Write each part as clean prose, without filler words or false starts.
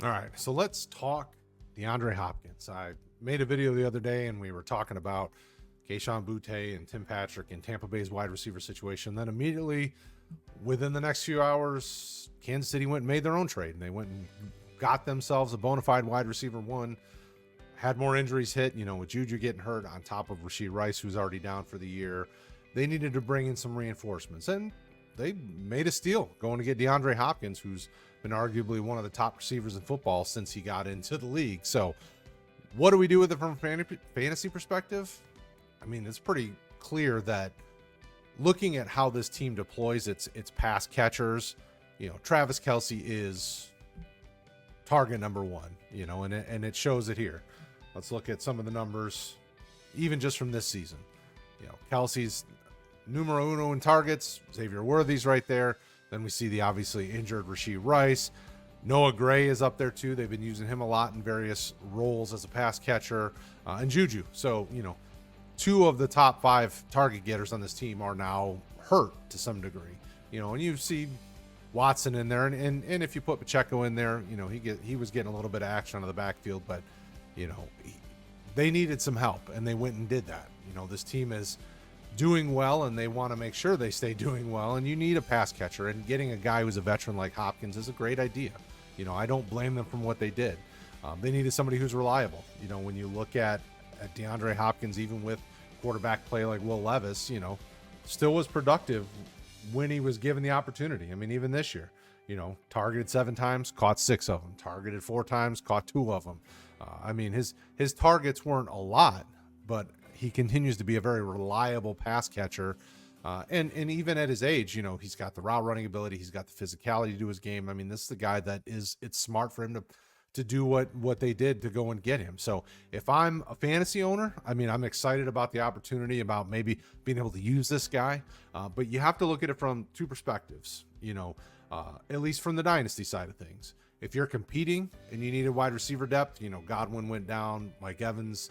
All right, so let's talk DeAndre Hopkins. I made a video the other day, and we were talking about Kayshon Boutte and Tim Patrick in Tampa Bay's wide receiver situation. Then immediately, within the next few hours, Kansas City went and made their own trade, and they went and got themselves a bona fide wide receiver one. Had more injuries hit, with Juju getting hurt on top of Rashee Rice, who's already down for the year. They needed to bring in some reinforcements, and they made a steal going to get DeAndre Hopkins, who's been arguably one of the top receivers in football since he got into the league. So what do we do with it from a fantasy perspective? I mean, it's pretty clear that looking at how this team deploys its pass catchers, Travis Kelce is target number one, and it shows it here. Let's look at some of the numbers, even just from this season. Kelce's numero uno in targets. Xavier Worthy's right there. Then we see the obviously injured Rashee Rice. Noah Gray is up there too. They've been using him a lot in various roles as a pass catcher, and Juju. So, two of the top 5 target getters on this team are now hurt to some degree. And you see Watson in there, and if you put Pacheco in there, he was getting a little bit of action out of the backfield, but they needed some help, and they went and did that. This team is doing well, and they want to make sure they stay doing well, and you need a pass catcher, and getting a guy who's a veteran like Hopkins is a great idea. I don't blame them from what they did. They needed somebody who's reliable. When you look at DeAndre Hopkins, even with quarterback play like Will Levis, still was productive when he was given the opportunity. I mean, even this year, targeted 7 times, caught 6 of them, targeted 4 times, caught 2 of them. I mean, his targets weren't a lot, but he continues to be a very reliable pass catcher. And even at his age, he's got the route running ability. He's got the physicality to do his game. I mean, this is the guy that it's smart for him to do what they did to go and get him. So if I'm a fantasy owner, I mean, I'm excited about the opportunity, about maybe being able to use this guy. But you have to look at it from 2 perspectives, at least from the dynasty side of things. If you're competing and you need a wide receiver depth, Godwin went down, Mike Evans,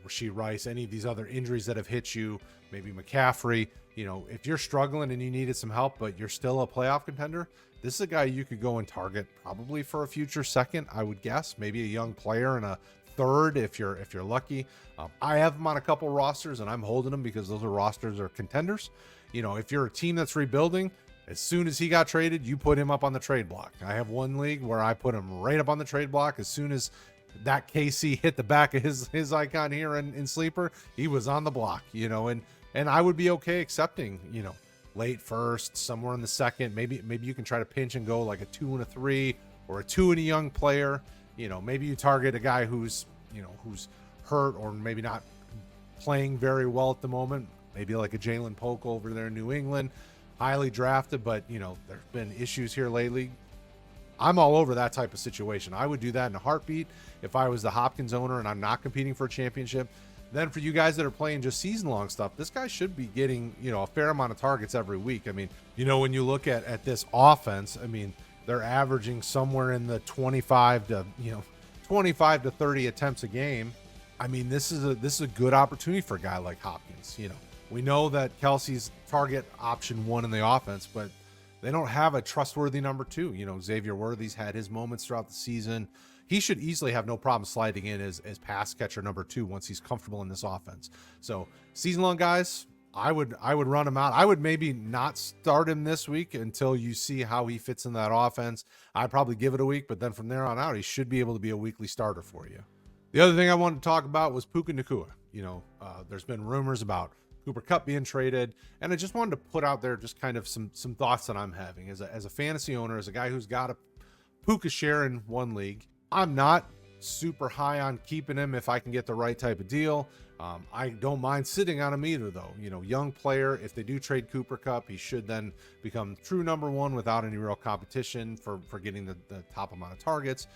Rashee Rice, any of these other injuries that have hit you, maybe McCaffrey, if you're struggling and you needed some help, but you're still a playoff contender, this is a guy you could go and target probably for a future second, I would guess, maybe a young player in a third if you're lucky. I have him on a couple rosters, and I'm holding him because those rosters are contenders. If you're a team that's rebuilding, as soon as he got traded, you put him up on the trade block. I have one league where I put him right up on the trade block. As soon as that KC hit the back of his icon here in Sleeper, he was on the block, and I would be okay accepting, late first, somewhere in the second. Maybe you can try to pinch and go like a 2 and a 3 or a 2 and a young player. Maybe you target a guy who's hurt or maybe not playing very well at the moment. Maybe like a Jalen Polk over there in New England, highly drafted, but there's been issues here lately. I'm all over that type of situation. I would do that in a heartbeat if I was the Hopkins owner and I'm not competing for a championship. Then for you guys that are playing just season-long stuff, this guy should be getting, a fair amount of targets every week. I mean, when you look at this offense, I mean, they're averaging somewhere in the 25 to 30 attempts a game. I mean, this is a good opportunity for a guy like Hopkins. We know that Kelce's target option 1 in the offense, but they don't have a trustworthy number 2. Xavier Worthy's had his moments throughout the season. He should easily have no problem sliding in as pass catcher number 2 once he's comfortable in this offense. So season-long guys, I would run him out. I would maybe not start him this week until you see how he fits in that offense. I'd probably give it a week, but then from there on out, he should be able to be a weekly starter for you. The other thing I wanted to talk about was Puka Nacua. There's been rumors about Cooper Kupp being traded, and I just wanted to put out there just kind of some thoughts that I'm having as a fantasy owner, as a guy who's got a Puka share in one league. I'm not super high on keeping him if I can get the right type of deal. I don't mind sitting on him either, though. Young player. If they do trade Cooper Kupp, he should then become true number 1 without any real competition for getting the top amount of targets.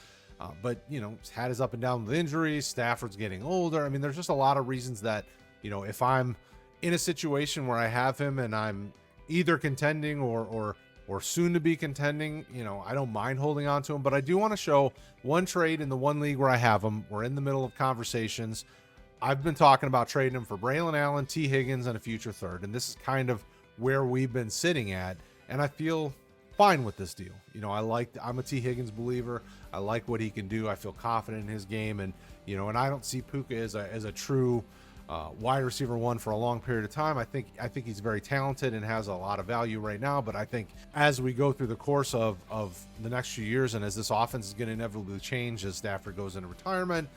But he's had his up and down with injuries. Stafford's getting older. I mean, there's just a lot of reasons that if I'm in a situation where I have him and I'm either contending or soon to be contending, I don't mind holding on to him, but I do want to show one trade in the one league where I have him. We're in the middle of conversations. I've been talking about trading him for Braylon Allen, T. Higgins, and a future third. And this is kind of where we've been sitting at. And I feel fine with this deal. You know, I'm a T. Higgins believer. I like what he can do. I feel confident in his game, and you know, and I don't see Puka as a true wide receiver one for a long period of time. I think he's very talented and has a lot of value right now, but I think as we go through the course of the next few years, and as this offense is going to inevitably change as Stafford goes into retirement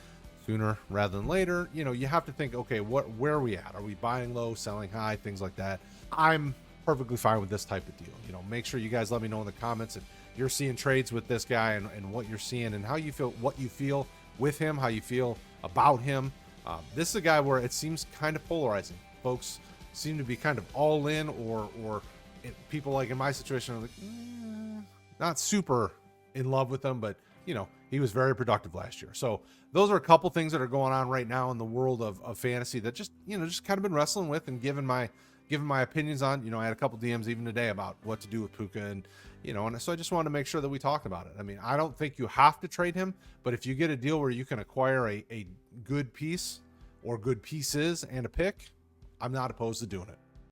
sooner rather than later, you know, you have to think, okay, where are we at? Are we buying low, selling high, things like that? I'm perfectly fine with this type of deal. You know, make sure you guys let me know in the comments if you're seeing trades with this guy and what you're seeing and how you feel, what you feel with him, how you feel about him. This is a guy where it seems kind of polarizing. Folks seem to be kind of all in, or people like in my situation are like, not super in love with him, but you know, he was very productive last year. So those are a couple things that are going on right now in the world of fantasy that just, you know, just kind of been wrestling with and giving my opinions on. You know, I had a couple DMs even today about what to do with Puka, and you know, and so I just wanted to make sure that we talked about it. I mean, I don't think you have to trade him, but if you get a deal where you can acquire a good piece or good pieces and a pick, I'm not opposed to doing it.